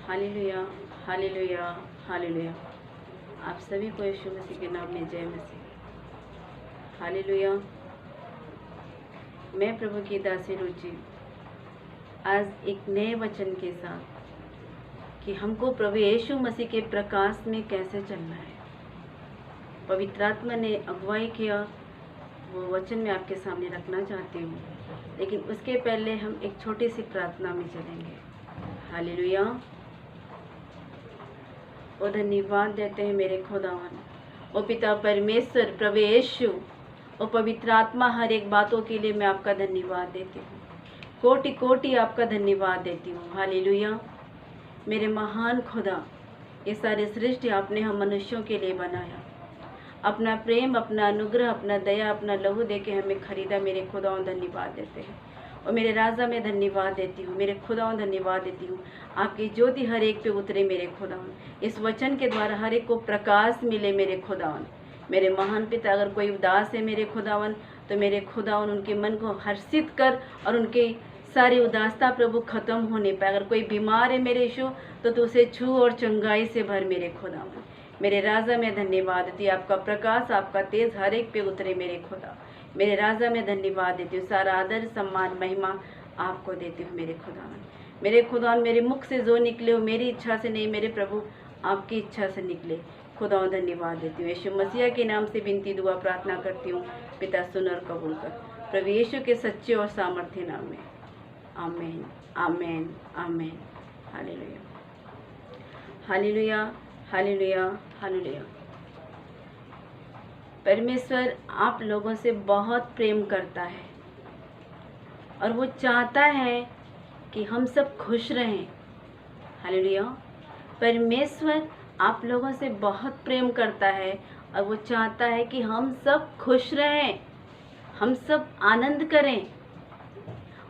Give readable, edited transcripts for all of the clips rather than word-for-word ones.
Hallelujah, hallelujah, hallelujah. आप सभी को यीशु मसीह के नाम में जय मसीह। हालेलुया। मैं प्रभु की दासी रुचि आज एक नए वचन के साथ कि हमको प्रभु यीशु मसीह के प्रकाश में कैसे चलना है, पवित्र आत्मा ने अगुवाई किया, वो वचन मैं आपके सामने रखना चाहती हूँ। लेकिन उसके पहले हम एक छोटी सी प्रार्थना में चलेंगे। हालेलुया। ओ धन्यवाद देते हैं मेरे खुदावन, ओ पिता परमेश्वर, प्रभु यीशु, ओ पवित्र आत्मा, हर एक बातों के लिए मैं आपका धन्यवाद देती हूँ। कोटि कोटि आपका धन्यवाद देती हूँ। हालेलुया। मेरे महान खुदा, ये सारे सृष्टि आपने हम मनुष्यों के लिए बनाया। अपना प्रेम, अपना अनुग्रह, अपना दया, अपना लहू दे के हमें खरीदा। मेरे खुदाओं धन्यवाद देते हैं। और मेरे राजा में धन्यवाद देती हूँ। मेरे खुदाओं धन्यवाद देती हूँ। आपकी ज्योति हर एक पे उतरे मेरे खुदाओं। इस वचन के द्वारा हर एक को प्रकाश मिले मेरे खुदावन। मेरे महान पिता, अगर कोई उदास है मेरे खुदावन, तो मेरे खुदावन उनके मन को हर्षित कर और उनके सारी उदासता प्रभु खत्म होने पाए। अगर कोई बीमार है मेरे यीशु, तो तू उसे छू और चंगाई से भर मेरे खुदावन। मेरे राजा में धन्यवाद देती हूँ। आपका प्रकाश, आपका तेज हर एक पे उतरे मेरे खुदा। मेरे राजा में धन्यवाद देती हूँ। सारा आदर, सम्मान, महिमा आपको देती हूँ मेरे खुदावन। मेरे खुदावन, मेरे मुख से जो निकले हो मेरी इच्छा से नहीं, मेरे प्रभु आपकी इच्छा से निकले। खुदावन धन्यवाद देती हूँ। यीशु मसीह के नाम से विनती दुआ प्रार्थना करती हूँ। पिता सुन और कबूल कर, प्रभु यीशु के सच्चे और सामर्थ्य नाम में। आमीन, आमीन, आमीन। Hallelujah, hallelujah, hallelujah, hallelujah. परमेश्वर आप लोगों से बहुत प्रेम करता है और वो चाहता है कि हम सब खुश रहें। हालेलुया। परमेश्वर आप लोगों से बहुत प्रेम करता है और वो चाहता है कि हम सब खुश रहें, हम सब आनंद करें।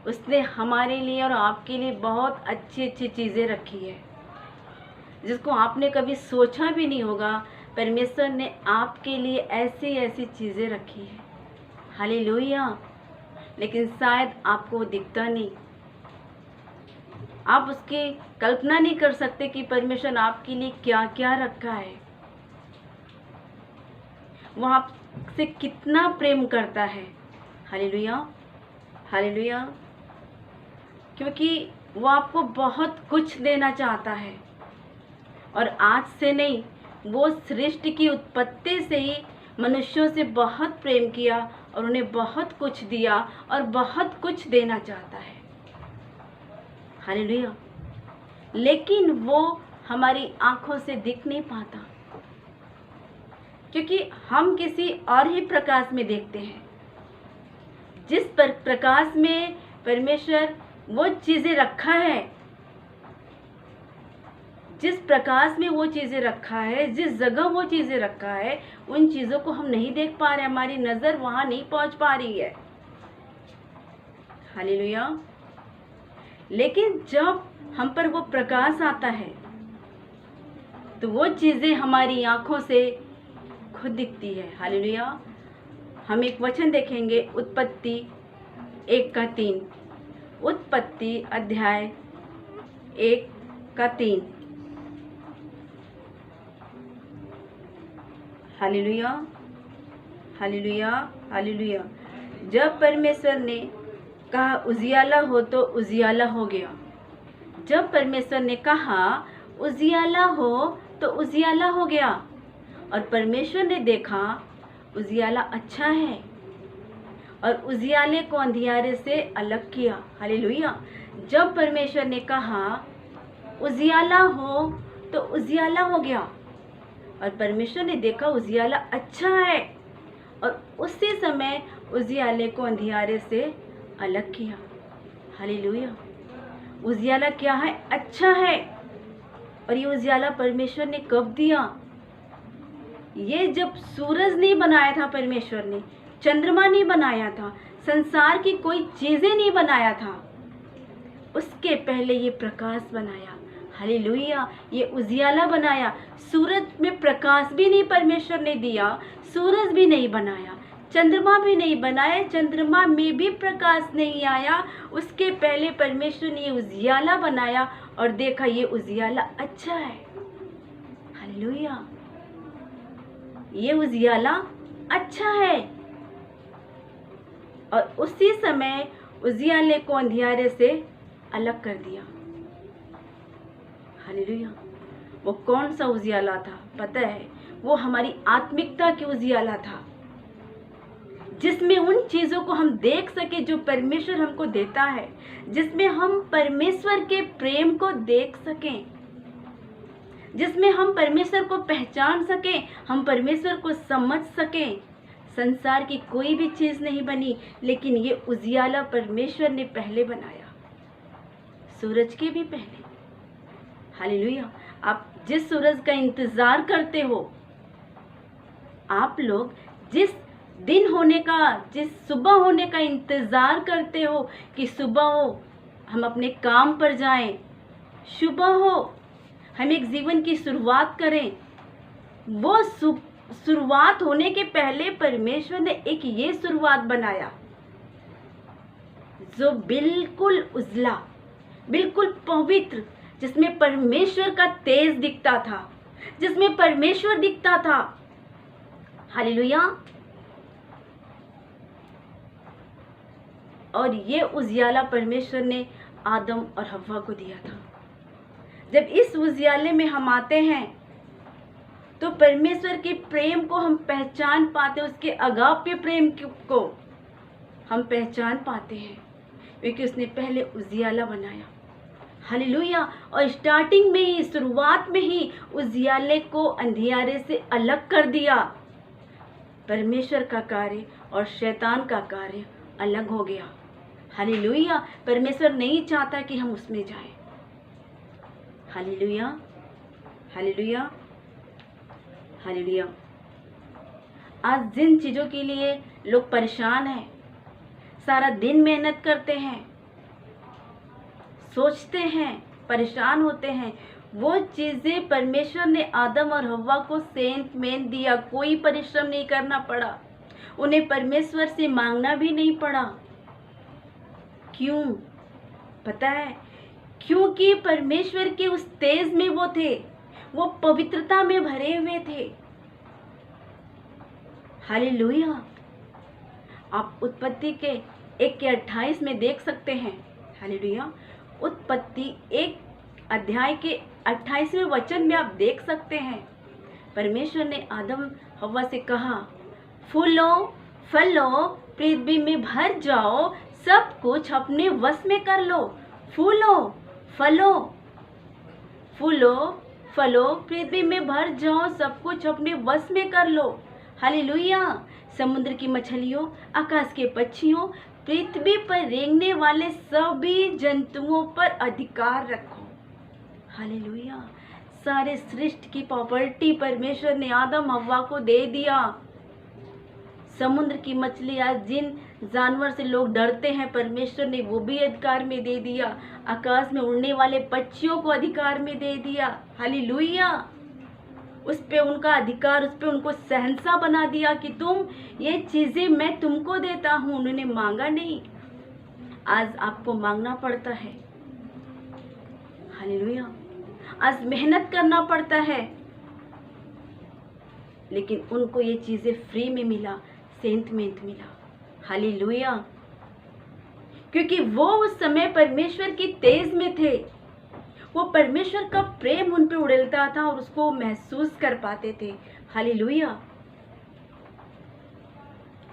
उसने हमारे लिए और आपके लिए बहुत अच्छी अच्छी चीज़ें रखी है जिसको आपने कभी सोचा भी नहीं होगा। परमेश्वर ने आपके लिए ऐसी ऐसी चीज़ें रखी है। हालेलुया। लेकिन शायद आपको दिखता नहीं, आप उसकी कल्पना नहीं कर सकते कि परमेश्वर आपके लिए क्या क्या रखा है। वो आपसे कितना प्रेम करता है। Hallelujah, hallelujah. क्योंकि वो आपको बहुत कुछ देना चाहता है और आज से नहीं, वो सृष्टि की उत्पत्ति से ही मनुष्यों से बहुत प्रेम किया और उन्हें बहुत कुछ दिया और बहुत कुछ देना चाहता है। हालेलुया। लेकिन वो हमारी आंखों से दिख नहीं पाता क्योंकि हम किसी और ही प्रकाश में देखते हैं। जिस प्रकाश में परमेश्वर वो चीज़ें रखा है, जिस प्रकाश में वो चीज़ें रखा है, जिस जगह वो चीज़ें रखा है, उन चीज़ों को हम नहीं देख पा रहे, हमारी नज़र वहाँ नहीं पहुँच पा रही है। हालेलुया। लेकिन जब हम पर वो प्रकाश आता है तो वो चीज़ें हमारी आंखों से खुद दिखती है। हालेलुया। हम एक वचन देखेंगे, उत्पत्ति 1:3। उत्पत्ति अध्याय 1:3। Hallelujah, hallelujah, hallelujah. जब परमेश्वर ने कहा उजियाला हो तो उजियाला हो गया। जब परमेश्वर ने कहा उजियाला हो तो उजियाला हो गया। और परमेश्वर ने देखा उजियाला अच्छा है और उजियाले को अंधियारे से अलग किया। हालेलुया। जब परमेश्वर ने कहा उजियाला हो तो उजियाला हो गया और परमेश्वर ने देखा उजियाला अच्छा है और उसी समय उजियाले को अंधियारे से अलग किया। हालेलुया। उजियाला क्या है? अच्छा है। और ये उजियाला परमेश्वर ने कब दिया? ये जब सूरज नहीं बनाया था परमेश्वर ने, चंद्रमा नहीं बनाया था, संसार की कोई चीजें नहीं बनाया था, उसके पहले ये प्रकाश बनाया। हालेलुया। ये उजियाला बनाया। सूरज में प्रकाश भी नहीं परमेश्वर ने दिया, सूरज भी नहीं बनाया, चंद्रमा भी नहीं बनाया, चंद्रमा में भी प्रकाश नहीं आया। उसके पहले परमेश्वर ने ये उजियाला बनाया और देखा ये उजियाला अच्छा है। हालेलुया, ये उजियाला अच्छा है। और उसी समय उजियाले को अंधियारे से अलग कर दिया। हालेलुया, वो कौन सा उजियाला था पता है? वो हमारी आत्मिकता की उजियाला था, जिसमें उन चीजों को हम देख सके जो परमेश्वर हमको देता है, जिसमें हम परमेश्वर के प्रेम को देख सकें, जिसमें हम परमेश्वर को पहचान सकें, हम परमेश्वर को समझ सकें। संसार की कोई भी चीज नहीं बनी, लेकिन ये उजियाला परमेश्वर ने पहले बनाया, सूरज के भी पहले। हालेलुया, आप जिस सूरज का इंतजार करते हो, आप लोग जिस दिन होने का, जिस सुबह होने का इंतजार करते हो कि सुबह हो, हम अपने काम पर जाएं, सुबह हो, हम एक जीवन की शुरुआत करें, वो शुरुआत होने के पहले परमेश्वर ने एक ये शुरुआत बनाया जो बिल्कुल उजला, बिल्कुल पवित्र, जिसमें परमेश्वर का तेज दिखता था, जिसमें परमेश्वर दिखता था। हालेलुया, और ये उजियाला परमेश्वर ने आदम और हव्वा को दिया था। जब इस उजियाले में हम आते हैं तो परमेश्वर के प्रेम को हम पहचान पाते, उसके अगापे प्रेम को हम पहचान पाते हैं, क्योंकि उसने पहले उजियाला बनाया। हालेलुया, और स्टार्टिंग में ही, शुरुआत में ही उजियाले को अंधियारे से अलग कर दिया। परमेश्वर का कार्य और शैतान का कार्य अलग हो गया। हालेलुया, परमेश्वर नहीं चाहता कि हम उसमें जाएं। Hallelujah, hallelujah, hallelujah. आज जिन चीजों के लिए लोग परेशान हैं, सारा दिन मेहनत करते हैं, सोचते हैं, परेशान होते हैं, वो चीजें परमेश्वर ने आदम और हव्वा को सेंत में दिया। कोई परिश्रम नहीं करना पड़ा, उन्हें परमेश्वर से मांगना भी नहीं पड़ा। क्यों पता है? क्योंकि परमेश्वर के उस तेज में वो थे, वो पवित्रता में भरे हुए थे। हालेलुया, आप उत्पत्ति के 1:28 में देख सकते हैं। हालेलुया, उत्पत्ति 1 अध्याय के 28वें वचन में आप देख सकते हैं, परमेश्वर ने आदम हव्वा से कहा, फूलो फलो पृथ्वी में भर जाओ, सब कुछ अपने वश में कर लो। फूलो फलो, फूलो फलो पृथ्वी में भर जाओ, सब कुछ अपने वश में कर लो। हालेलुया, समुद्र की मछलियों, आकाश के पक्षियों, पृथ्वी पर रेंगने वाले सभी जंतुओं पर अधिकार रखो। हालेलुया, सारे सृष्टि की प्रॉपर्टी परमेश्वर ने आदम हव्वा को दे दिया। समुद्र की मछली, आज जिन जानवर से लोग डरते हैं, परमेश्वर ने वो भी अधिकार में दे दिया। आकाश में उड़ने वाले पक्षियों को अधिकार में दे दिया। हालेलुया, उस पे उनका अधिकार, उस पे उनको शहंशाह बना दिया कि तुम, ये चीजें मैं तुमको देता हूँ। उन्होंने मांगा नहीं, आज आपको मांगना पड़ता है। हालेलुया, आज मेहनत करना पड़ता है, लेकिन उनको ये चीजें फ्री में मिला, सेंत में मिला। हालेलुया, क्योंकि वो उस समय परमेश्वर की तेज में थे, वो परमेश्वर का प्रेम उन पे उड़लता था और उसको महसूस कर पाते थे। हालेलुया,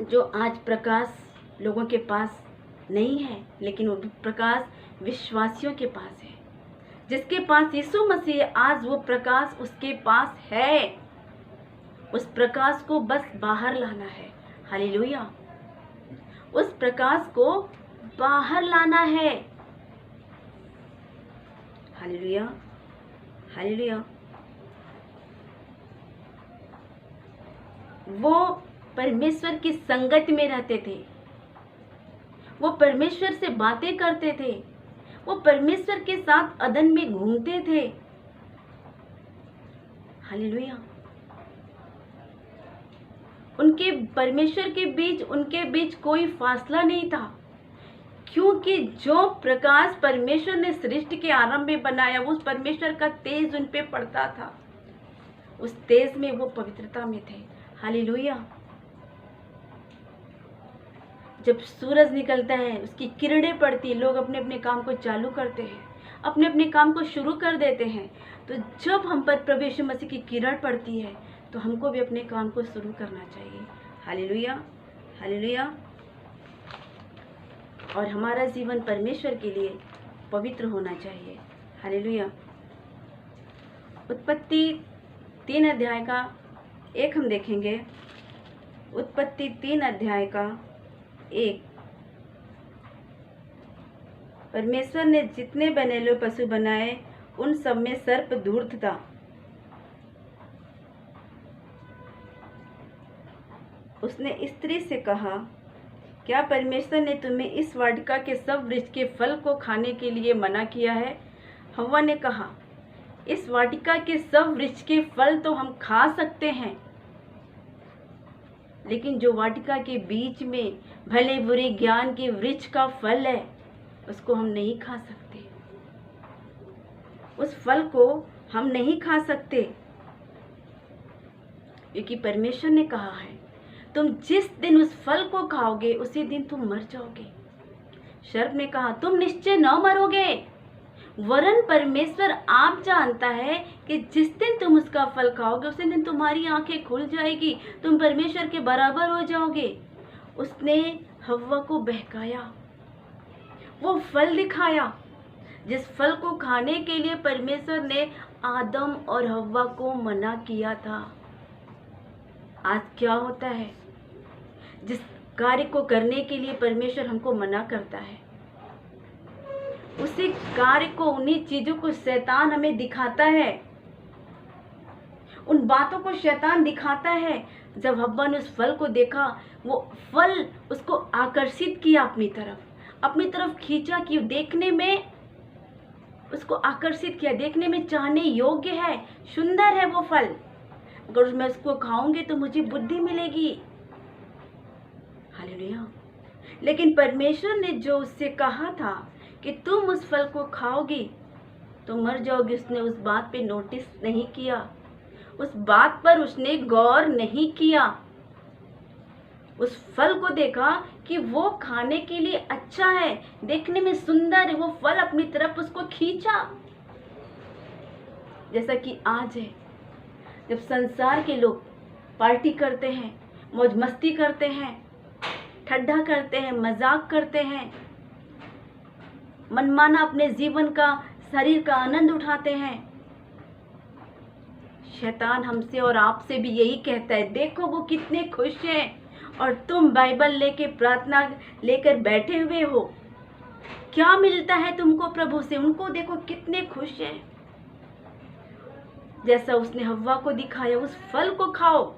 जो आज प्रकाश लोगों के पास नहीं है, लेकिन वो प्रकाश विश्वासियों के पास है। जिसके पास यीशु मसीह, आज वो प्रकाश उसके पास है। उस प्रकाश को बस बाहर लाना है। हालेलुया, उस प्रकाश को बाहर लाना है। Hallelujah, hallelujah. वो परमेश्वर की संगत में रहते थे, वो परमेश्वर से बातें करते थे, वो परमेश्वर के साथ अदन में घूमते थे। हालेलुया, उनके परमेश्वर के बीच, उनके बीच कोई फासला नहीं था, क्योंकि जो प्रकाश परमेश्वर ने सृष्टि के आरंभ में बनाया, उस परमेश्वर का तेज उन पे पड़ता था। उस तेज में वो पवित्रता में थे। हालेलुया। जब सूरज निकलता है, उसकी किरणें पड़ती, लोग अपने अपने काम को चालू करते हैं, अपने अपने काम को शुरू कर देते हैं। तो जब हम पर प्रभु यीशु मसीह की किरण पड़ती है, तो हमको भी अपने काम को शुरू करना चाहिए। Hallelujah, hallelujah. और हमारा जीवन परमेश्वर के लिए पवित्र होना चाहिए। हालेलुया। उत्पत्ति 3 अध्याय का 1 हम देखेंगे। उत्पत्ति 3 अध्याय का 1। परमेश्वर ने जितने बनेलो पशु बनाए, उन सब में सर्प धूर्त था। उसने स्त्री से कहा, क्या परमेश्वर ने तुम्हें इस वाटिका के सब वृक्ष के फल को खाने के लिए मना किया है? हव्वा ने कहा, इस वाटिका के सब वृक्ष के फल तो हम खा सकते हैं, लेकिन जो वाटिका के बीच में भले बुरे ज्ञान के वृक्ष का फल है, उसको हम नहीं खा सकते। उस फल को हम नहीं खा सकते, क्योंकि परमेश्वर ने कहा है, तुम जिस दिन उस फल को खाओगे, उसी दिन तुम मर जाओगे। सर्प ने कहा, तुम निश्चय न मरोगे, वरन परमेश्वर आप जानता है कि जिस दिन तुम उसका फल खाओगे, उसी दिन तुम्हारी आंखें खुल जाएगी, तुम परमेश्वर के बराबर हो जाओगे। उसने हव्वा को बहकाया, वो फल दिखाया जिस फल को खाने के लिए परमेश्वर ने आदम और हव्वा को मना किया था। आज क्या होता है, जिस कार्य को करने के लिए परमेश्वर हमको मना करता है, उसी कार्य को, उन्हीं चीजों को शैतान हमें दिखाता है, उन बातों को शैतान दिखाता है। जब हव्वा ने उस फल को देखा, वो फल उसको आकर्षित किया, अपनी तरफ खींचा, कि देखने में उसको आकर्षित किया, देखने में चाहने योग्य है, सुंदर है वो फल, अगर मैं उसको खाऊंगी तो मुझे बुद्धि मिलेगी। हालेलुया। लेकिन परमेश्वर ने जो उससे कहा था कि तुम उस फल को खाओगी तो मर जाओगी, उसने उस बात पे नोटिस नहीं किया, उस बात पर उसने गौर नहीं किया। उस फल को देखा कि वो खाने के लिए अच्छा है, देखने में सुंदर है, वो फल अपनी तरफ उसको खींचा। जैसा कि आज है, जब संसार के लोग पार्टी करते हैं, मौज मस्ती करते हैं, ठट्ठा करते हैं, मजाक करते हैं, मनमाना अपने जीवन का, शरीर का आनंद उठाते हैं, शैतान हमसे और आपसे भी यही कहता है, देखो वो कितने खुश हैं, और तुम बाइबल लेके, प्रार्थना लेकर बैठे हुए हो, क्या मिलता है तुमको प्रभु से? उनको देखो कितने खुश हैं। जैसा उसने हव्वा को दिखाया, उस फल को खाओ,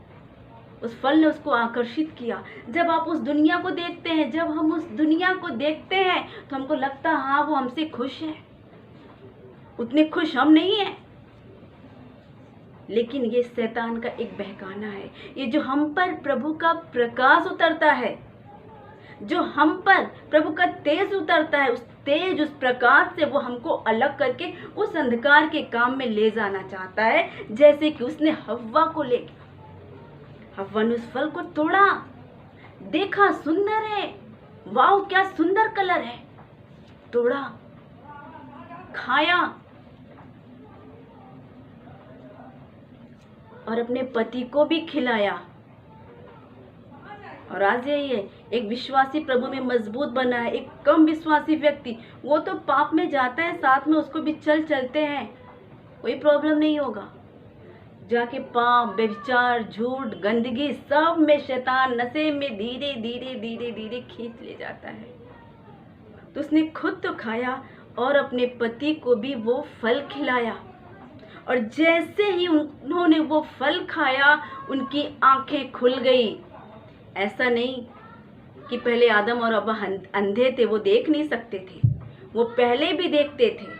उस फल ने उसको आकर्षित किया। जब आप उस दुनिया को देखते हैं, जब हम उस दुनिया को देखते हैं, तो हमको लगता है हाँ वो हमसे खुश है, उतने खुश हम नहीं हैं। लेकिन ये शैतान का एक बहकाना है। ये जो हम पर प्रभु का प्रकाश उतरता है, जो हम पर प्रभु का तेज उतरता है, उस तेज, उस प्रकाश से वो हमको अलग करके उस अंधकार के काम में ले जाना चाहता है। जैसे कि उसने हव्वा को लेके, हव्वा ने उस फल को तोड़ा, देखा सुंदर है, वाह क्या सुंदर कलर है, तोड़ा, खाया और अपने पति को भी खिलाया। और आज ये एक विश्वासी प्रभु में मजबूत बना है। एक कम विश्वासी व्यक्ति, वो तो पाप में जाता है, साथ में उसको भी चलते हैं, कोई प्रॉब्लम नहीं होगा। जाके पाप, व्यभिचार, झूठ, गंदगी, सब में शैतान नशे में धीरे धीरे धीरे धीरे खींच ले जाता है। तो उसने खुद तो खाया और अपने पति को भी वो फल खिलाया। और जैसे ही उन्होंने वो फल खाया, उनकी आंखें खुल गई। ऐसा नहीं कि पहले आदम और हव्वा अंधे थे, वो देख नहीं सकते थे, वो पहले भी देखते थे,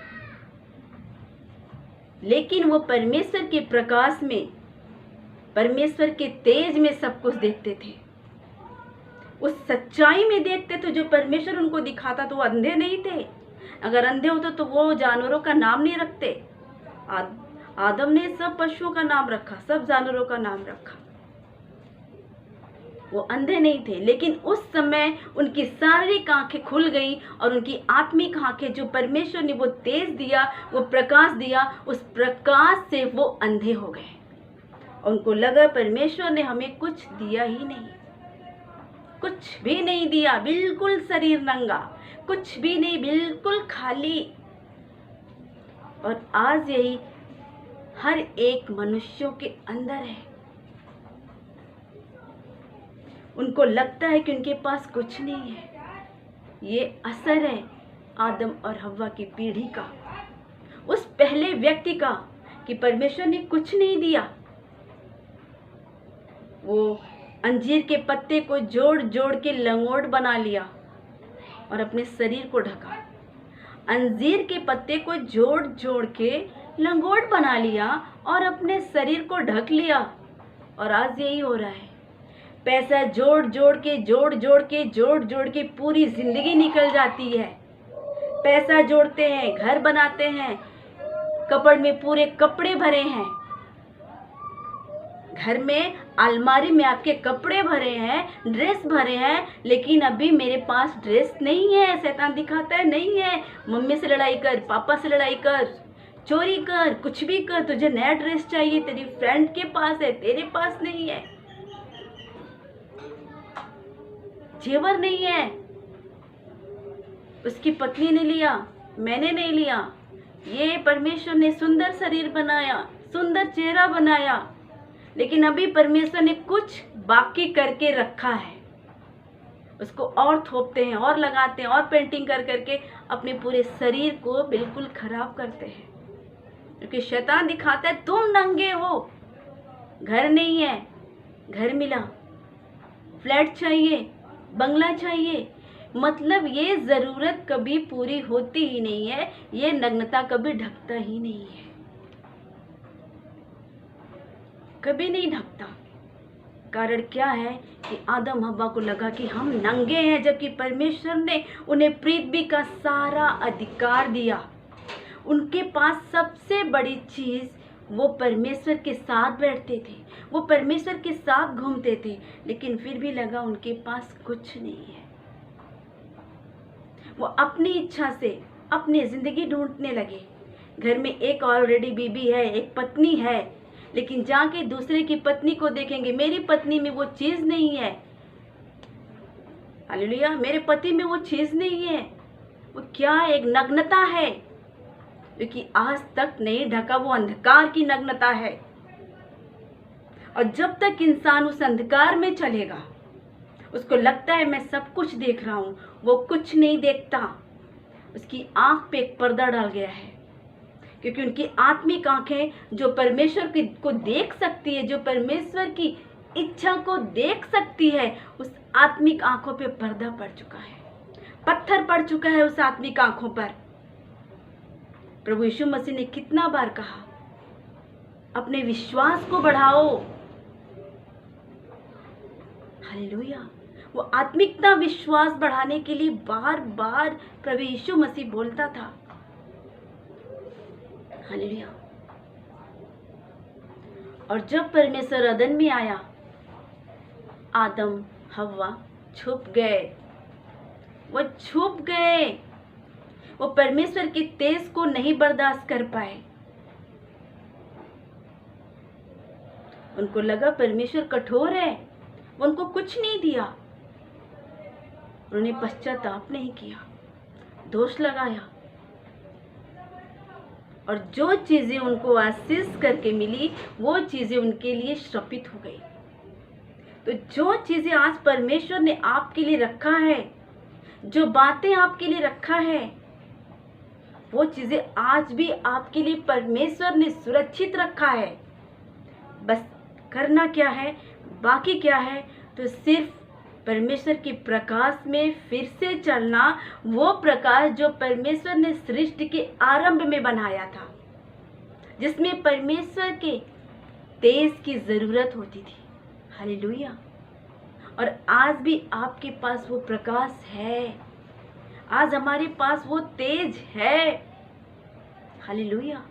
लेकिन वो परमेश्वर के प्रकाश में, परमेश्वर के तेज में सब कुछ देखते थे, उस सच्चाई में देखते थे जो परमेश्वर उनको दिखाता। तो वो अंधे नहीं थे। अगर अंधे होते तो वो जानवरों का नाम नहीं रखते। आदम ने सब पशुओं का नाम रखा, सब जानवरों का नाम रखा। वो अंधे नहीं थे, लेकिन उस समय उनकी शारीरिक आंखें खुल गई और उनकी आत्मिक आंखें, जो परमेश्वर ने वो तेज दिया, वो प्रकाश दिया, उस प्रकाश से वो अंधे हो गए। उनको लगा परमेश्वर ने हमें कुछ दिया ही नहीं, कुछ भी नहीं दिया, बिल्कुल शरीर नंगा, कुछ भी नहीं, बिल्कुल खाली। और आज यही हर एक मनुष्यों के अंदर है। उनको लगता है कि उनके पास कुछ नहीं है। ये असर है आदम और हव्वा की पीढ़ी का, उस पहले व्यक्ति का, कि परमेश्वर ने कुछ नहीं दिया। वो अंजीर के पत्ते को जोड़ जोड़ के लंगोट बना लिया और अपने शरीर को ढका। अंजीर के पत्ते को जोड़ जोड़ के लंगोट बना लिया और अपने शरीर को ढक लिया। और आज यही हो रहा है। पैसा जोड़ जोड़ के पूरी जिंदगी निकल जाती है। पैसा जोड़ते हैं, घर बनाते हैं, कपड़ में पूरे कपड़े भरे हैं, घर में अलमारी में आपके कपड़े भरे हैं, ड्रेस भरे हैं, लेकिन अभी मेरे पास ड्रेस नहीं है। शैतान दिखाता है नहीं है। मम्मी से लड़ाई कर, पापा से लड़ाई कर, चोरी कर, कुछ भी कर, तुझे नया ड्रेस चाहिए, तेरी फ्रेंड के पास है, तेरे पास नहीं है। जेवर नहीं है, उसकी पत्नी ने लिया, मैंने नहीं लिया। ये परमेश्वर ने सुंदर शरीर बनाया, सुंदर चेहरा बनाया, लेकिन अभी परमेश्वर ने कुछ बाकी करके रखा है। उसको और थोपते हैं और लगाते हैं और पेंटिंग कर करके अपने पूरे शरीर को बिल्कुल खराब करते हैं। क्योंकि शैतान दिखाता है तुम नंगे हो, घर नहीं है, घर मिला, फ्लैट चाहिए, बंगला चाहिए, मतलब ये ज़रूरत कभी पूरी होती ही नहीं है, ये नग्नता कभी ढकता ही नहीं है, कभी नहीं ढकता। कारण क्या है कि आदम हव्वा को लगा कि हम नंगे हैं, जबकि परमेश्वर ने उन्हें पृथ्वी का सारा अधिकार दिया। उनके पास सबसे बड़ी चीज़, वो परमेश्वर के साथ बैठते थे, वो परमेश्वर के साथ घूमते थे, लेकिन फिर भी लगा उनके पास कुछ नहीं है। वो अपनी इच्छा से अपनी ज़िंदगी ढूंढने लगे। घर में एक ऑलरेडी बीबी है, एक पत्नी है, लेकिन जाके दूसरे की पत्नी को देखेंगे, मेरी पत्नी में वो चीज़ नहीं है। हालेलुया, मेरे पति में वो चीज़ नहीं है। वो क्या, एक नग्नता है क्योंकि आज तक नहीं ढका, वो अंधकार की नग्नता है। और जब तक इंसान उस अंधकार में चलेगा, उसको लगता है मैं सब कुछ देख रहा हूँ, वो कुछ नहीं देखता। उसकी आंख पे एक पर्दा डाल गया है, क्योंकि उनकी आत्मिक आंखें जो परमेश्वर को देख सकती है, जो परमेश्वर की इच्छा को देख सकती है, उस आत्मिक आंखों पे पर्दा पड़ चुका है, पत्थर पड़ चुका है उस आत्मिक आंखों पर। प्रभु यीशु मसीह ने कितना बार कहा, अपने विश्वास को बढ़ाओ। हालेलुया, वो आत्मिकता विश्वास बढ़ाने के लिए बार बार प्रभु यीशु मसीह बोलता था। हालेलुया। और जब परमेश्वर अदन में आया, आदम हव्वा छुप गए, वो छुप गए, वो परमेश्वर के तेज को नहीं बर्दाश्त कर पाए। उनको लगा परमेश्वर कठोर है, वो उनको कुछ नहीं दिया। उन्होंने पश्चाताप नहीं किया, दोष लगाया, और जो चीजें उनको आशीष करके मिली, वो चीजें उनके लिए श्रापित हो गई। तो जो चीजें आज परमेश्वर ने आपके लिए रखा है, जो बातें आपके लिए रखा है, वो चीजें आज भी आपके लिए परमेश्वर ने सुरक्षित रखा है। बस करना क्या है, बाकी क्या है, तो सिर्फ परमेश्वर के प्रकाश में फिर से चलना, वो प्रकाश जो परमेश्वर ने सृष्टि के आरंभ में बनाया था, जिसमें परमेश्वर के तेज की ज़रूरत होती थी। हालेलुया। और आज भी आपके पास वो प्रकाश है, आज हमारे पास वो तेज है। हालेलुया।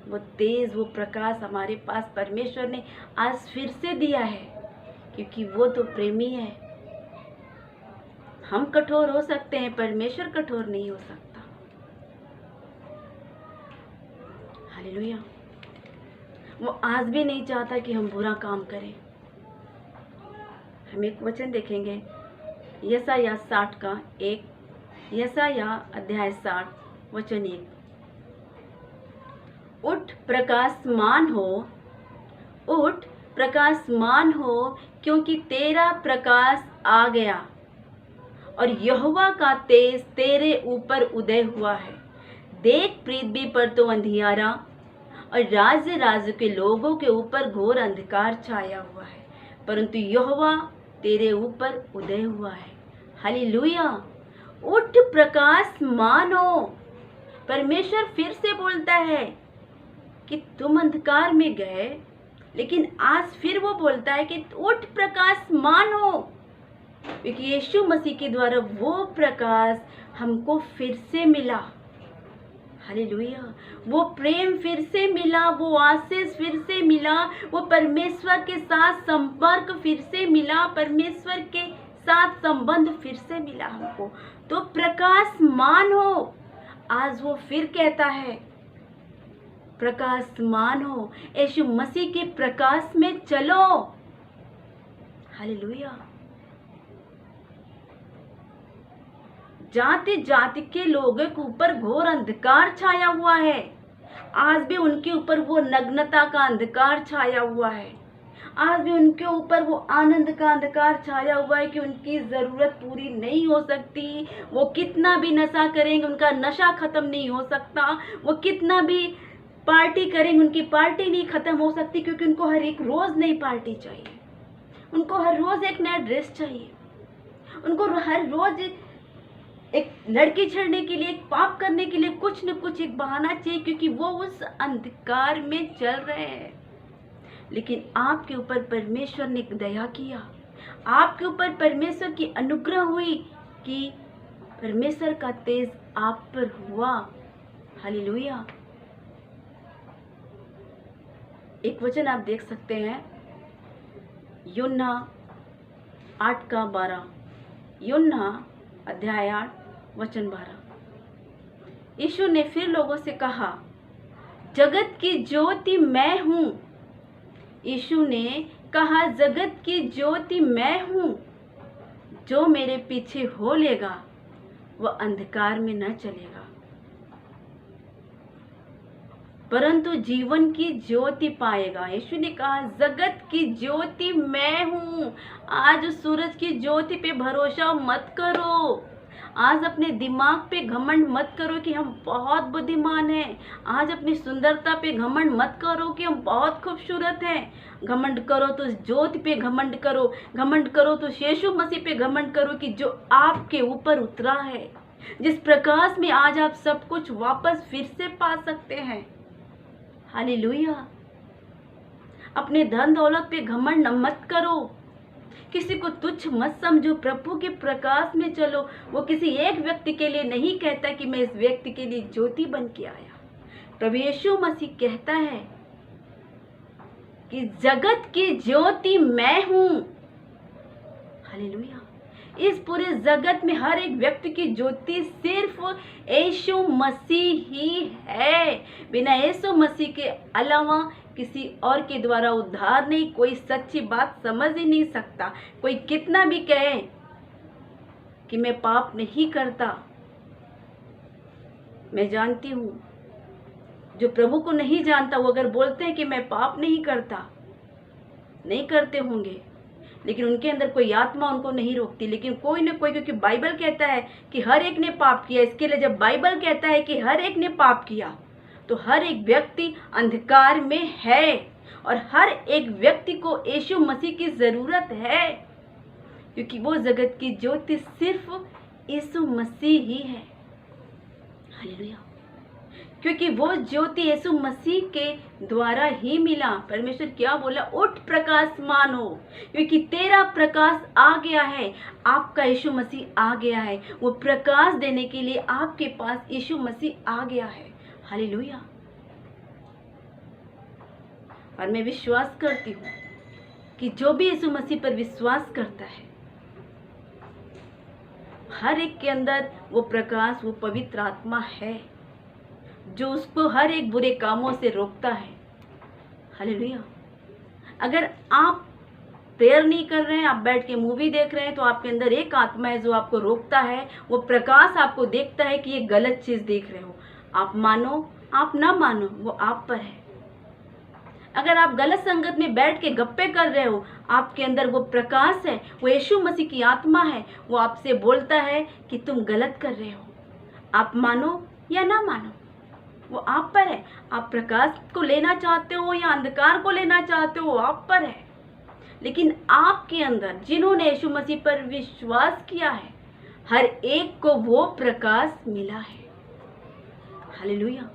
वो तेज, वो प्रकाश हमारे पास परमेश्वर ने आज फिर से दिया है, क्योंकि वो तो प्रेमी है। हम कठोर हो सकते हैं, परमेश्वर कठोर नहीं हो सकता। हालेलुया। वो आज भी नहीं चाहता कि हम बुरा काम करें। हम एक वचन देखेंगे, यशायाह 60 का 1, यशायाह अध्याय 60 वचन 1। उठ प्रकाशमान हो, उठ प्रकाशमान हो, क्योंकि तेरा प्रकाश आ गया और यहोवा का तेज तेरे ऊपर उदय हुआ है। देख, पृथ्वी पर तो अंधियारा और राज्य राज्य के लोगों के ऊपर घोर अंधकार छाया हुआ है, परंतु यहोवा तेरे ऊपर उदय हुआ है। हालेलुया। उठ प्रकाशमान हो। परमेश्वर फिर से बोलता है कि तुम अंधकार में गए, लेकिन आज फिर वो बोलता है कि उठ प्रकाशमान हो, क्योंकि यीशु मसीह के द्वारा वो प्रकाश हमको फिर से मिला। हालेलुया। वो प्रेम फिर से मिला, वो आशीष फिर से मिला, वो परमेश्वर के साथ संपर्क फिर से मिला, परमेश्वर के साथ संबंध फिर से मिला हमको। तो प्रकाशमान हो। आज वो फिर कहता है प्रकाशमान हो, यीशु मसीह के प्रकाश में चलो। हालेलुया। जाति जाति के लोगों के ऊपर घोर अंधकार छाया हुआ है। आज भी उनके ऊपर वो नग्नता का अंधकार छाया हुआ है। आज भी उनके ऊपर वो आनंद का अंधकार छाया हुआ है कि उनकी ज़रूरत पूरी नहीं हो सकती। वो कितना भी नशा करेंगे, उनका नशा खत्म नहीं हो सकता। वो कितना भी पार्टी करेंगे, उनकी पार्टी नहीं खत्म हो सकती, क्योंकि उनको हर एक रोज़ नई पार्टी चाहिए, उनको हर रोज़ एक नया ड्रेस चाहिए, उनको हर रोज़ एक लड़की छेड़ने के लिए, एक पाप करने के लिए कुछ न कुछ एक बहाना चाहिए, क्योंकि वो उस अंधकार में चल रहे हैं। लेकिन आपके ऊपर परमेश्वर ने दया किया, आपके ऊपर परमेश्वर की अनुग्रह हुई कि परमेश्वर का तेज आप पर हुआ। हालेलुया। एक वचन आप देख सकते हैं, यूहन्ना 8 का 12, यूहन्ना अध्याय 8 वचन 12। यीशु ने फिर लोगों से कहा, जगत की ज्योति मैं हूँ। यीशु ने कहा, जगत की ज्योति मैं हूँ। जो मेरे पीछे हो लेगा वह अंधकार में न चलेगा, परंतु जीवन की ज्योति पाएगा। यीशु ने कहा, जगत की ज्योति मैं हूँ। आज सूरज की ज्योति पे भरोसा मत करो। आज अपने दिमाग पे घमंड मत करो कि हम बहुत बुद्धिमान हैं। आज अपनी सुंदरता पे घमंड मत करो कि हम बहुत खूबसूरत हैं। घमंड करो तो ज्योति पे घमंड करो, घमंड करो तो यीशु मसीह पे घमंड करो कि जो आपके ऊपर उतरा है, जिस प्रकाश में आज आप सब कुछ वापस फिर से पा सकते हैं। हालेलुया। अपने धन दौलत पे घमंड मत करो, किसी को तुच्छ मत समझो, प्रभु के प्रकाश में चलो। वो किसी एक व्यक्ति के लिए नहीं कहता कि मैं इस व्यक्ति के लिए ज्योति बन के आया। प्रभु यीशु मसीह कहता है कि जगत की ज्योति मैं हूँ। हालेलुया। इस पूरे जगत में हर एक व्यक्ति की ज्योति सिर्फ यीशु मसीह ही है। बिना यीशु मसीह के अलावा किसी और के द्वारा उद्धार नहीं। कोई सच्ची बात समझ ही नहीं सकता। कोई कितना भी कहे कि मैं पाप नहीं करता। मैं जानती हूँ जो प्रभु को नहीं जानता वो अगर बोलते हैं कि मैं पाप नहीं करता, नहीं करते होंगे, लेकिन उनके अंदर कोई आत्मा उनको नहीं रोकती। लेकिन कोई न कोई, क्योंकि बाइबल कहता है कि हर एक ने पाप किया, इसके लिए जब बाइबल कहता है कि हर एक ने पाप किया, तो हर एक व्यक्ति अंधकार में है और हर एक व्यक्ति को यीशु मसीह की ज़रूरत है, क्योंकि वो जगत की ज्योति सिर्फ यीशु मसीह ही है। हालेलुया। क्योंकि वो ज्योति यीशु मसीह के द्वारा ही मिला। परमेश्वर क्या बोला, उठ प्रकाशमान हो, क्योंकि तेरा प्रकाश आ गया है, आपका यीशु मसीह आ गया है। वो प्रकाश देने के लिए आपके पास यीशु मसीह आ गया है। हालेलुया। और मैं विश्वास करती हूँ कि जो भी यीशु मसीह पर विश्वास करता है, हर एक के अंदर वो प्रकाश, वो पवित्र आत्मा है जो उसको हर एक बुरे कामों से रोकता है। हालेलुया। अगर आप प्रेयर नहीं कर रहे हैं, आप बैठ के मूवी देख रहे हैं, तो आपके अंदर एक आत्मा है जो आपको रोकता है। वो प्रकाश आपको देखता है कि ये गलत चीज देख रहे हो। आप मानो, आप ना मानो, वो आप पर है। अगर आप गलत संगत में बैठ के गप्पे कर रहे हो, आपके अंदर वो प्रकाश है, वो यीशु मसीह की आत्मा है, वो आपसे बोलता है कि तुम गलत कर रहे हो। आप मानो या ना मानो, वो आप पर है। आप प्रकाश को लेना चाहते हो या अंधकार को लेना चाहते हो, आप पर है। लेकिन आपके अंदर जिन्होंने यीशु मसीह पर विश्वास किया है, हर एक को वो प्रकाश मिला है। हालेलुया।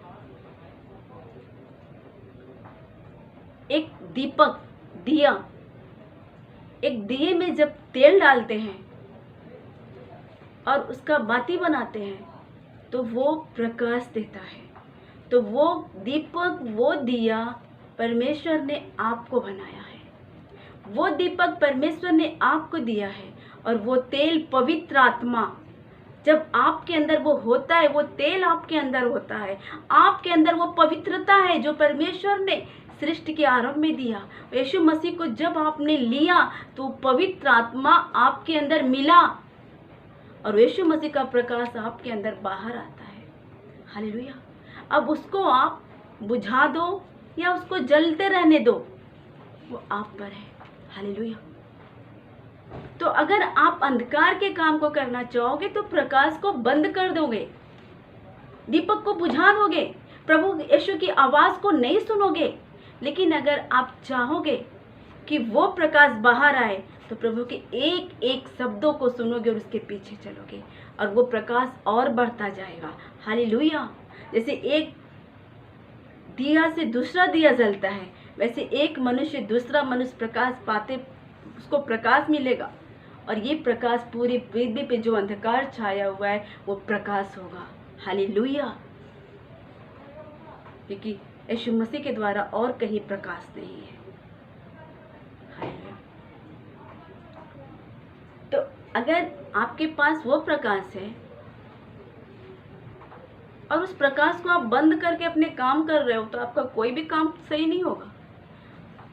एक दीपक, दिया, एक दिए में जब तेल डालते हैं और उसका बाती बनाते हैं तो वो प्रकाश देता है। तो वो दीपक, वो दिया परमेश्वर ने आपको बनाया है। वो दीपक परमेश्वर ने आपको दिया है। और वो तेल पवित्र आत्मा, जब आपके अंदर वो होता है, वो तेल आपके अंदर होता है, आपके अंदर वो पवित्रता है जो परमेश्वर ने सृष्टि के आरंभ में दिया। यीशु मसीह को जब आपने लिया तो पवित्र आत्मा आपके अंदर मिला और यीशु मसीह का प्रकाश आपके अंदर बाहर आता है। हालेलुया। अब उसको आप बुझा दो या उसको जलते रहने दो, वो आप पर है। हालेलुया। तो अगर आप अंधकार के काम को करना चाहोगे तो प्रकाश को बंद कर दोगे, दीपक को बुझा दोगे, प्रभु यीशु की आवाज को नहीं सुनोगे। लेकिन अगर आप चाहोगे कि वो प्रकाश बाहर आए तो प्रभु के एक एक शब्दों को सुनोगे और उसके पीछे चलोगे और वो प्रकाश और बढ़ता जाएगा। हालेलुया। जैसे एक दिया से दूसरा दिया जलता है, वैसे एक मनुष्य दूसरा मनुष्य प्रकाश पाते उसको प्रकाश मिलेगा और ये प्रकाश पूरी पृथ्वी पे जो अंधकार छाया हुआ है वो प्रकाश होगा। हालेलुया। क्योंकि यीशु मसीह के द्वारा और कहीं प्रकाश नहीं है। हालेलुया। तो अगर आपके पास वो प्रकाश है और उस प्रकाश को आप बंद करके अपने काम कर रहे हो तो आपका कोई भी काम सही नहीं होगा।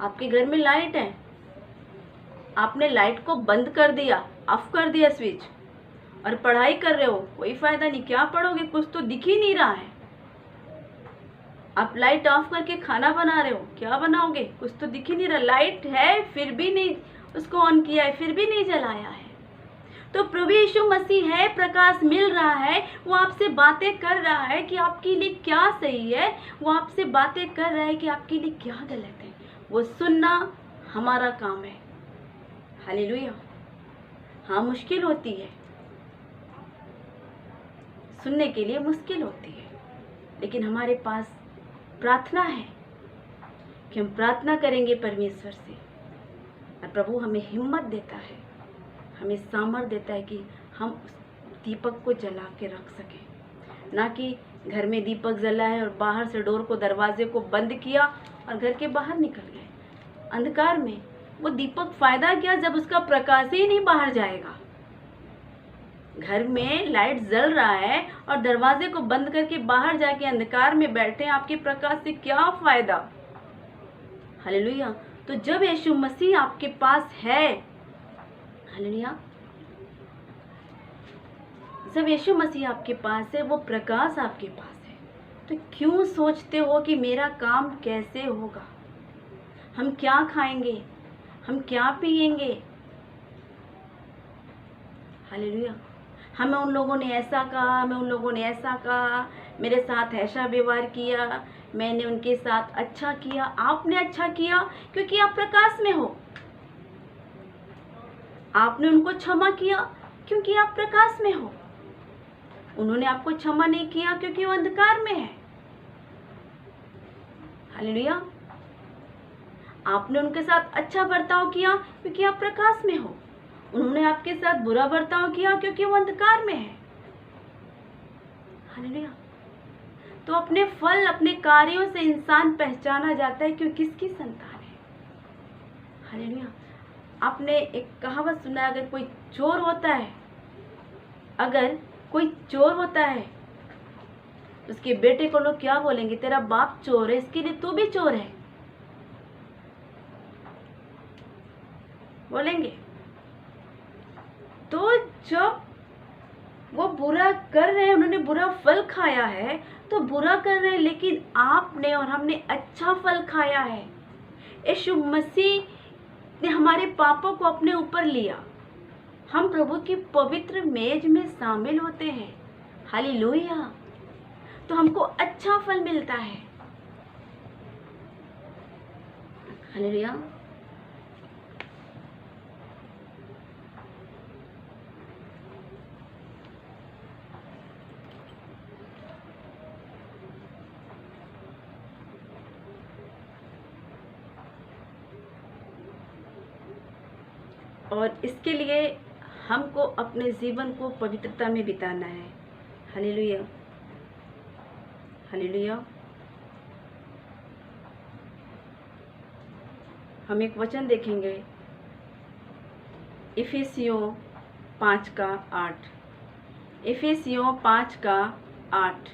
आपके घर में लाइट है, आपने लाइट को बंद कर दिया, ऑफ कर दिया स्विच, और पढ़ाई कर रहे हो, कोई फायदा नहीं। क्या पढ़ोगे, कुछ तो दिख ही नहीं रहा है। आप लाइट ऑफ करके खाना बना रहे हो, क्या बनाओगे, कुछ तो दिख ही नहीं रहा। लाइट है फिर भी नहीं उसको ऑन किया है, फिर भी नहीं जलाया है। तो प्रभु यीशु मसीह है, प्रकाश मिल रहा है, वो आपसे बातें कर रहा है कि आपके लिए क्या सही है, वो आपसे बातें कर रहा है कि आपके लिए क्या गलत है। वो सुनना हमारा काम है। हालेलुया। हाँ, मुश्किल होती है, सुनने के लिए मुश्किल होती है, लेकिन हमारे पास प्रार्थना है कि हम प्रार्थना करेंगे परमेश्वर से और प्रभु हमें हिम्मत देता है, हमें सामर्थ देता है कि हम उस दीपक को जला के रख सकें। ना कि घर में दीपक जला है और बाहर से डोर को, दरवाजे को बंद किया और घर के बाहर निकल गए अंधकार में। वो दीपक फायदा क्या जब उसका प्रकाश ही नहीं बाहर जाएगा। घर में लाइट जल रहा है और दरवाजे को बंद करके बाहर जाके अंधकार में बैठे, आपके प्रकाश से क्या फायदा। हालेलुया। तो जब यीशु मसीह आपके पास है, हालेलुया, जब यीशु मसीह आपके पास है, वो प्रकाश आपके पास है, तो क्यों सोचते हो कि मेरा काम कैसे होगा, हम क्या खाएंगे, हम क्या पिएंगे। हालेलुया। हमें उन लोगों ने ऐसा कहा, हमें उन लोगों ने ऐसा कहा, मेरे साथ ऐसा व्यवहार किया, मैंने उनके साथ अच्छा किया। आपने अच्छा किया क्योंकि आप प्रकाश में हो। आपने उनको क्षमा किया क्योंकि आप प्रकाश में हो। उन्होंने आपको क्षमा नहीं किया क्योंकि वो अंधकार में है। हालेलुया। आपने उनके साथ अच्छा बर्ताव किया क्योंकि आप प्रकाश में हो। उन्होंने आपके साथ बुरा बर्ताव किया क्योंकि वो अंधकार में है। हालेलुया। तो अपने फल, अपने कार्यों से इंसान पहचाना जाता है कि किसकी संतान है। हालेलुया। आपने एक कहावत सुना है, अगर कोई चोर होता है उसके बेटे को लोग क्या बोलेंगे? तेरा बाप चोर है, इसके लिए तू भी चोर है, बोलेंगे। तो जब वो बुरा कर रहे हैं, उन्होंने बुरा फल खाया है तो बुरा कर रहे हैं, लेकिन आपने और हमने अच्छा फल खाया है। यीशु मसीह ने हमारे पापों को अपने ऊपर लिया। हम प्रभु की पवित्र मेज में शामिल होते हैं। हालेलुया। तो हमको अच्छा फल मिलता है। हालेलुया। और इसके लिए हमको अपने जीवन को पवित्रता में बिताना है। हालेलुया। हालेलुया। हम एक वचन देखेंगे, इफिसियों 5:8। इफिसियों 5:8।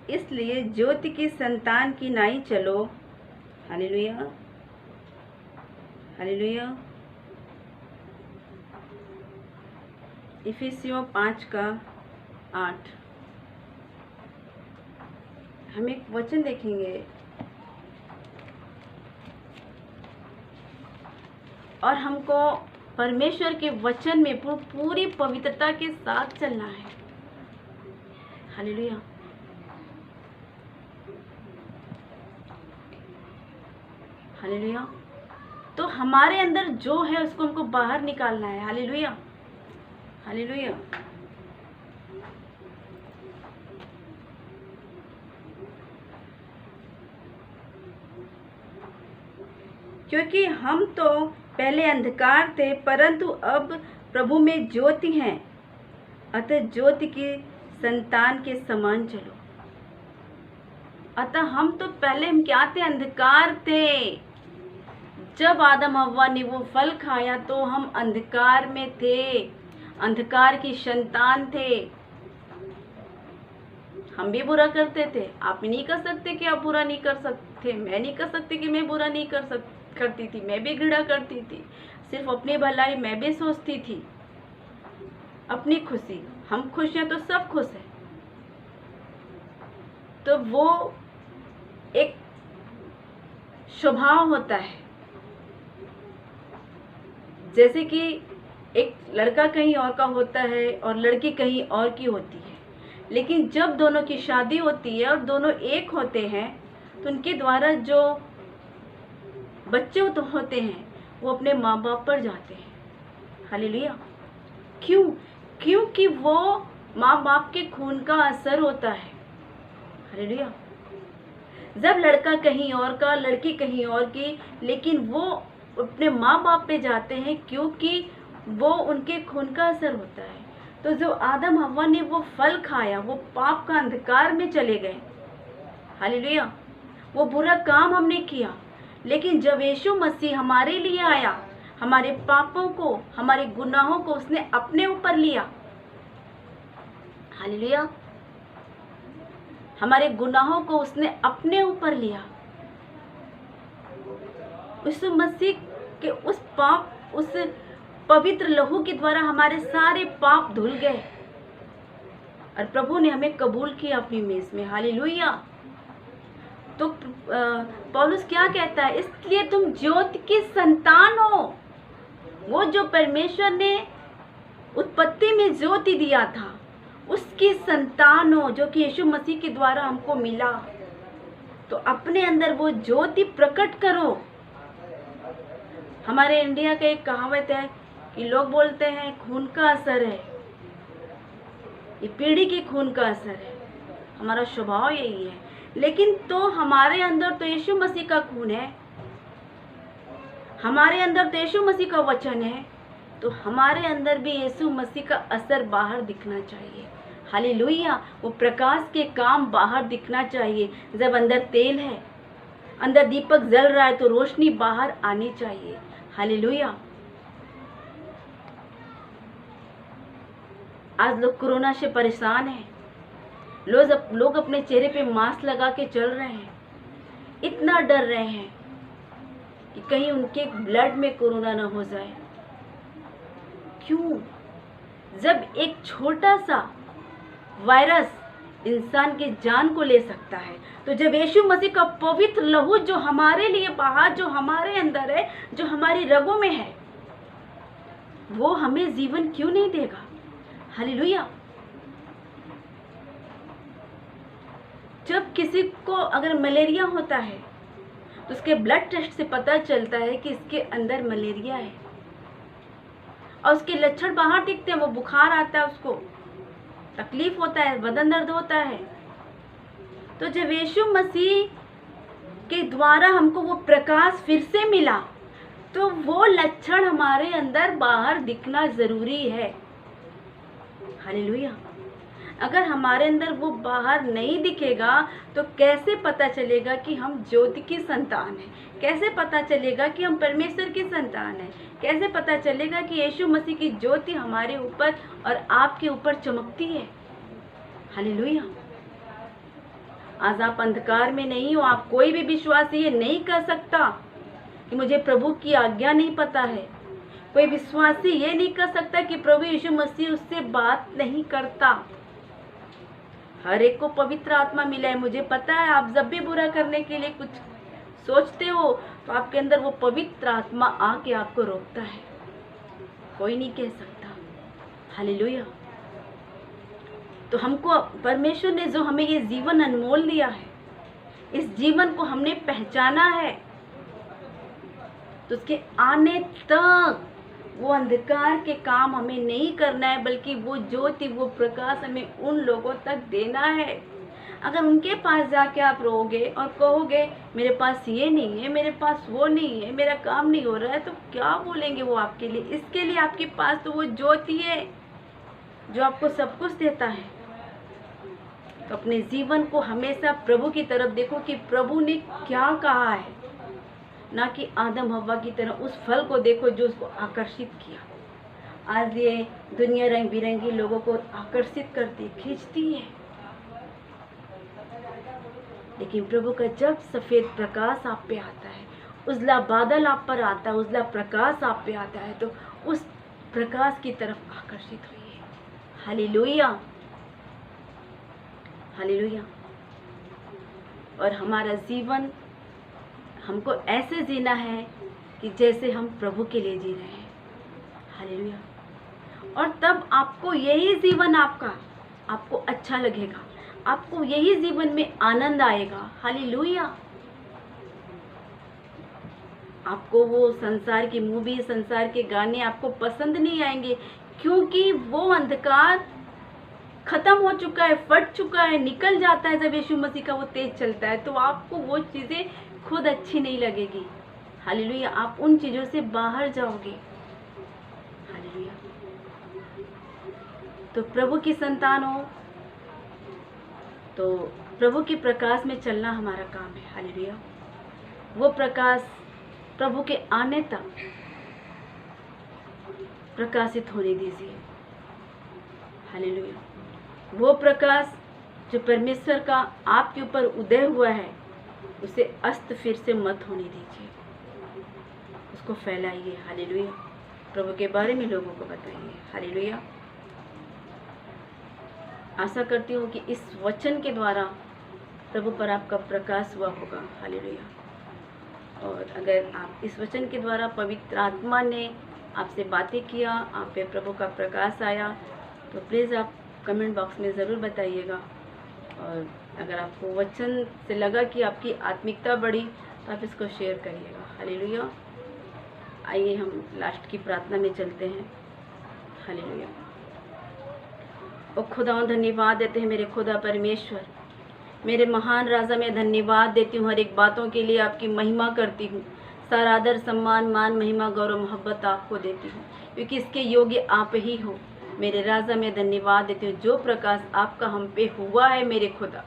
इसलिए ज्योति की संतान की नाई चलो। हालेलुया। हालेलुया। इफिसियों 5:8। हम एक वचन देखेंगे और हमको परमेश्वर के वचन में पूरी पवित्रता के साथ चलना है। हालेलुया। हालेलुया। तो हमारे अंदर जो है उसको हमको बाहर निकालना है। हालेलुया। हालेलुया। क्योंकि हम तो पहले अंधकार थे, परंतु अब प्रभु में ज्योति हैं, अतः ज्योति की संतान के समान चलो। अतः हम तो पहले हम क्या थे? अंधकार थे। जब आदम हव्वा ने वो फल खाया तो हम अंधकार में थे, अंधकार की संतान थे। हम भी बुरा करते थे। आप नहीं कर सकते कि आप बुरा नहीं कर सकते। मैं नहीं कर सकती कि मैं बुरा नहीं करती थी। मैं भी घृणा करती थी, सिर्फ अपनी भलाई मैं भी सोचती थी, अपनी खुशी। हम खुश हैं तो सब खुश हैं। तो वो एक स्वभाव होता है। जैसे कि एक लड़का कहीं और का होता है और लड़की कहीं और की होती है, लेकिन जब दोनों की शादी होती है और दोनों एक होते हैं तो उनके द्वारा जो बच्चे तो होते हैं वो अपने माँ बाप पर जाते हैं। हालेलुया। क्यों? क्योंकि वो माँ बाप के खून का असर होता है। हालेलुया। जब लड़का कहीं और का, लड़की कहीं और की, लेकिन वो अपने माँ बाप पे जाते हैं क्योंकि वो उनके खून का असर होता है। तो जो आदम हव्वा ने वो फल खाया, वो पाप का अंधकार में चले गए। हालेलुया। वो बुरा काम हमने किया, लेकिन जब यीशु मसीह हमारे लिए आया, हमारे पापों को, हमारे गुनाहों को उसने अपने ऊपर लिया। हालेलुया। हमारे गुनाहों को उसने अपने ऊपर लिया। यीशु मसीह के उस पवित्र लहू के द्वारा हमारे सारे पाप धुल गए और प्रभु ने हमें कबूल किया अपनी मेज में। हालेलुया। तो पौलुस क्या कहता है? इसलिए तुम ज्योति की संतान हो। वो जो परमेश्वर ने उत्पत्ति में ज्योति दिया था, उसकी संतान हो, जो कि यीशु मसीह के द्वारा हमको मिला। तो अपने अंदर वो ज्योति प्रकट करो। हमारे इंडिया का एक कहावत है कि लोग बोलते हैं खून का असर है, ये पीढ़ी के खून का असर है, हमारा स्वभाव यही है। लेकिन तो हमारे अंदर तो यीशु मसीह का खून है, हमारे अंदर तो यीशु मसीह का वचन है, तो हमारे अंदर भी यीशु मसीह का असर बाहर दिखना चाहिए। हालेलुया। वो प्रकाश के काम बाहर दिखना चाहिए। जब अंदर तेल है, अंदर दीपक जल रहा है, तो रोशनी बाहर आनी चाहिए। हालेलुया। आज लोग कोरोना से परेशान हैं। लोग अपने चेहरे पे मास्क लगा के चल रहे हैं, इतना डर रहे हैं कि कहीं उनके ब्लड में कोरोना ना हो जाए। क्यों? जब एक छोटा सा वायरस इंसान के जान को ले सकता है, तो जब यीशु मसीह का पवित्र लहू जो हमारे लिए बाहर, जो हमारे अंदर है, जो हमारी रगों में है, वो हमें जीवन क्यों नहीं देगा? हालेलुया। जब किसी को अगर मलेरिया होता है तो उसके ब्लड टेस्ट से पता चलता है कि इसके अंदर मलेरिया है, और उसके लक्षण बाहर दिखते हैं। वो बुखार आता है, उसको तकलीफ होता है, बदन दर्द होता है। तो जब यीशु मसीह के द्वारा हमको वो प्रकाश फिर से मिला, तो वो लक्षण हमारे अंदर बाहर दिखना जरूरी है। हालेलुया। अगर हमारे अंदर वो बाहर नहीं दिखेगा तो कैसे पता चलेगा कि हम ज्योति की संतान हैं? कैसे पता चलेगा कि हम परमेश्वर की संतान हैं? कैसे पता चलेगा कि यीशु मसीह की ज्योति हमारे ऊपर और आपके ऊपर चमकती है? हालेलुया। आज आप अंधकार में नहीं हो। आप कोई भी विश्वासी ये नहीं कह सकता कि मुझे प्रभु की आज्ञा नहीं पता है। कोई विश्वासी ये नहीं कह सकता कि प्रभु यीशु मसीह उससे बात नहीं करता। हर एक को पवित्र आत्मा मिला है। मुझे पता है, आप जब भी बुरा करने के लिए कुछ सोचते हो तो आपके अंदर वो पवित्र आत्मा आके आपको रोकता है। कोई नहीं कह सकता। हालेलुया। तो हमको परमेश्वर ने जो हमें ये जीवन अनमोल दिया है, इस जीवन को हमने पहचाना है, तो उसके आने तक वो अंधकार के काम हमें नहीं करना है, बल्कि वो ज्योति, वो प्रकाश हमें उन लोगों तक देना है। अगर उनके पास जाके आप रोगे और कहोगे मेरे पास ये नहीं है, मेरे पास वो नहीं है, मेरा काम नहीं हो रहा है, तो क्या बोलेंगे वो आपके लिए? इसके लिए आपके पास तो वो ज्योति है जो आपको सब कुछ देता है। तो अपने जीवन को हमेशा प्रभु की तरफ देखो कि प्रभु ने क्या कहा है, ना कि आदम हव्वा की तरह उस फल को देखो जो उसको आकर्षित किया। आज ये दुनिया रंग बिरंगी लोगों को आकर्षित करती, खींचती है, लेकिन प्रभु का जब सफेद प्रकाश आप पे आता है, उजला बादल आप पर आता है, उजला प्रकाश आप पे आता है, तो उस प्रकाश की तरफ आकर्षित होइए। Hallelujah, hallelujah. और हमारा जीवन हमको ऐसे जीना है कि जैसे हम प्रभु के लिए जी रहे हैं। हालेलुया। और तब आपको यही जीवन आपको अच्छा लगेगा, आपको यही जीवन में आनंद आएगा। हालेलुया। आपको वो संसार की मूवी, संसार के गाने आपको पसंद नहीं आएंगे, क्योंकि वो अंधकार खत्म हो चुका है, फट चुका है, निकल जाता है। जब यीशु मसीह का वो तेज चलता है तो आपको वो चीज़ें खुद अच्छी नहीं लगेगी। हालेलुया। आप उन चीज़ों से बाहर जाओगे। हालेलुया। तो प्रभु की संतान हो तो प्रभु के प्रकाश में चलना हमारा काम है। हालेलुया। वो प्रकाश प्रभु के आने तक प्रकाशित होने दीजिए। हालेलुया। वो प्रकाश जो परमेश्वर का आपके ऊपर उदय हुआ है, उसे अस्त फिर से मत होने दीजिए, उसको फैलाइए। हालेलुया। प्रभु के बारे में लोगों को बताइए। हालेलुया। आशा करती हूँ कि इस वचन के द्वारा प्रभु पर आपका प्रकाश हुआ होगा। हालेलुया। और अगर आप इस वचन के द्वारा पवित्र आत्मा ने आपसे बातें किया, आप पे प्रभु का प्रकाश आया, तो प्लीज़ आप कमेंट बॉक्स में ज़रूर बताइएगा। और अगर आपको वचन से लगा कि आपकी आत्मिकता बढ़ी तो आप इसको शेयर करिएगा। हालेलुया। आइए हम लास्ट की प्रार्थना में चलते हैं। हालेलुया। ओ खुदा, धन्यवाद देते हैं मेरे खुदा परमेश्वर, मेरे महान राजा, मैं धन्यवाद देती हूँ, हर एक बातों के लिए आपकी महिमा करती हूँ। सारा आदर सम्मान मान महिमा गौरव मोहब्बत आपको देती हूँ, क्योंकि इसके योग्य आप ही हो। मेरे राजा, मैं धन्यवाद देती हूँ, जो प्रकाश आपका हम पे हुआ है मेरे खुदा,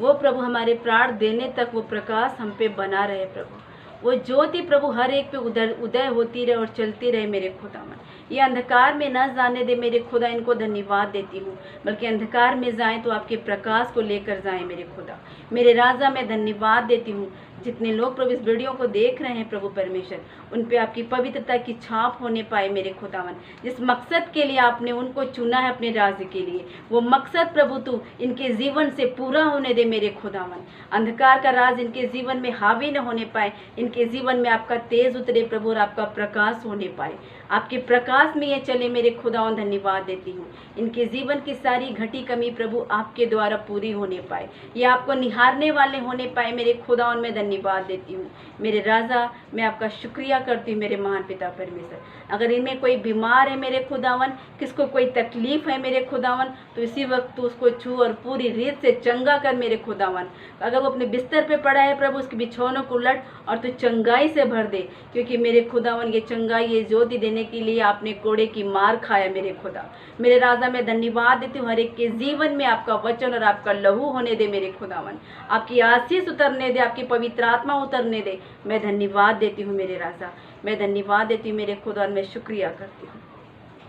वो प्रभु हमारे प्राण देने तक वो प्रकाश हम पे बना रहे प्रभु। वो ज्योति प्रभु हर एक पे उदय होती रहे और चलती रहे मेरे खुदा मन। ये अंधकार में न जाने दे मेरे खुदा, इनको धन्यवाद देती हूँ, बल्कि अंधकार में जाएं तो आपके प्रकाश को लेकर जाएं मेरे खुदा। मेरे राजा, मैं धन्यवाद देती हूँ, जितने लोग प्रभु इस वीडियो को देख रहे हैं प्रभु परमेश्वर, उन पे आपकी पवित्रता की छाप होने पाए मेरे खुदावन। जिस मकसद के लिए आपने उनको चुना है अपने राज्य के लिए, वो मकसद प्रभु तू इनके जीवन से पूरा होने दे मेरे खुदावन। अंधकार का राज इनके जीवन में हावी न होने पाए, इनके जीवन में आपका तेज उतरे प्रभु और आपका प्रकाश होने पाए, आपके प्रकाश में ये चले मेरे खुदावन। धन्यवाद देती हूँ, इनके जीवन की सारी घटी कमी प्रभु आपके द्वारा पूरी होने पाए, ये आपको निहारने वाले होने पाए मेरे खुदावन। मैं धन्यवाद देती हूँ मेरे राजा, मैं आपका शुक्रिया करती हूँ मेरे महान पिता परमेश्वर। अगर इनमें कोई बीमार है मेरे खुदावन, किसको कोई तकलीफ है मेरे खुदावन, तो इसी वक्त तू उसको छू और पूरी रीत से चंगा कर मेरे खुदावन। अगर वो अपने बिस्तर पे पड़ा है प्रभु, उसके बिछौनों को उलट और तू चंगाई से भर दे, क्योंकि मेरे खुदावन ये चंगाई, ये ज्योति देने के लिए आपने कोड़े की मार खाया मेरे खुदा। मेरे राजा, मैं धन्यवाद देती हूँ, हर एक के जीवन में आपका वचन और आपका लहू होने दे मेरे खुदावन, आपकी आशीष उतरने दे, आपकी पवित्र आत्मा उतरने दे। मैं धन्यवाद देती हूँ मेरे राजा, मैं धन्यवाद देती हूँ मेरे खुदा, मैं शुक्रिया करती हूँ।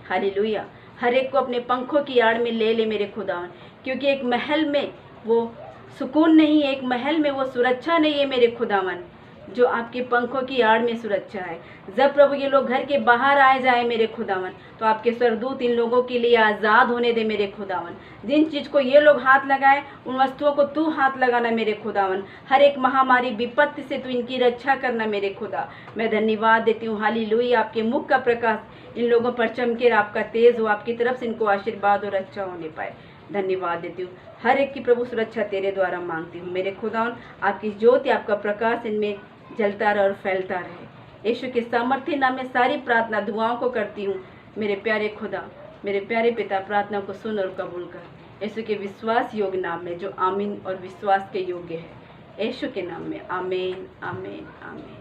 हालेलुया। हर एक को अपने पंखों की आड़ में ले ले मेरे खुदावन, क्योंकि एक महल में वो सुकून नहीं है, एक महल में वो सुरक्षा नहीं है मेरे खुदावन, जो आपके पंखों की आड़ में सुरक्षा है। जब प्रभु ये लोग घर के बाहर आए जाए मेरे खुदावन, तो आपके स्वर्गदूत इन लोगों के लिए आज़ाद होने दे मेरे खुदावन। जिन चीज़ को ये लोग हाथ लगाए, उन वस्तुओं को तू हाथ लगाना मेरे खुदावन। हर एक महामारी विपत्ति से तू इनकी रक्षा करना मेरे खुदा। मैं धन्यवाद देती हूँ। हालेलुया। आपके मुख का प्रकाश इन लोगों पर चमके, आपका तेज हो, आपकी तरफ से इनको आशीर्वाद और अच्छा होने पाए। धन्यवाद देती हूँ। हर एक की प्रभु सुरक्षा तेरे द्वारा मांगती हूँ मेरे खुदावन। आपकी ज्योति, आपका प्रकाश इनमें जलता रहे और फैलता रहे। यीशु के सामर्थ्य नाम में सारी प्रार्थना दुआओं को करती हूँ मेरे प्यारे खुदा, मेरे प्यारे पिता। प्रार्थना को सुन और कबूल कर, यीशु के विश्वास योग्य नाम में, जो आमीन और विश्वास के योग्य है। यीशु के नाम में आमीन, आमीन, आमीन।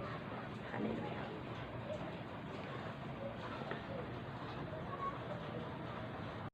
हालेलुया।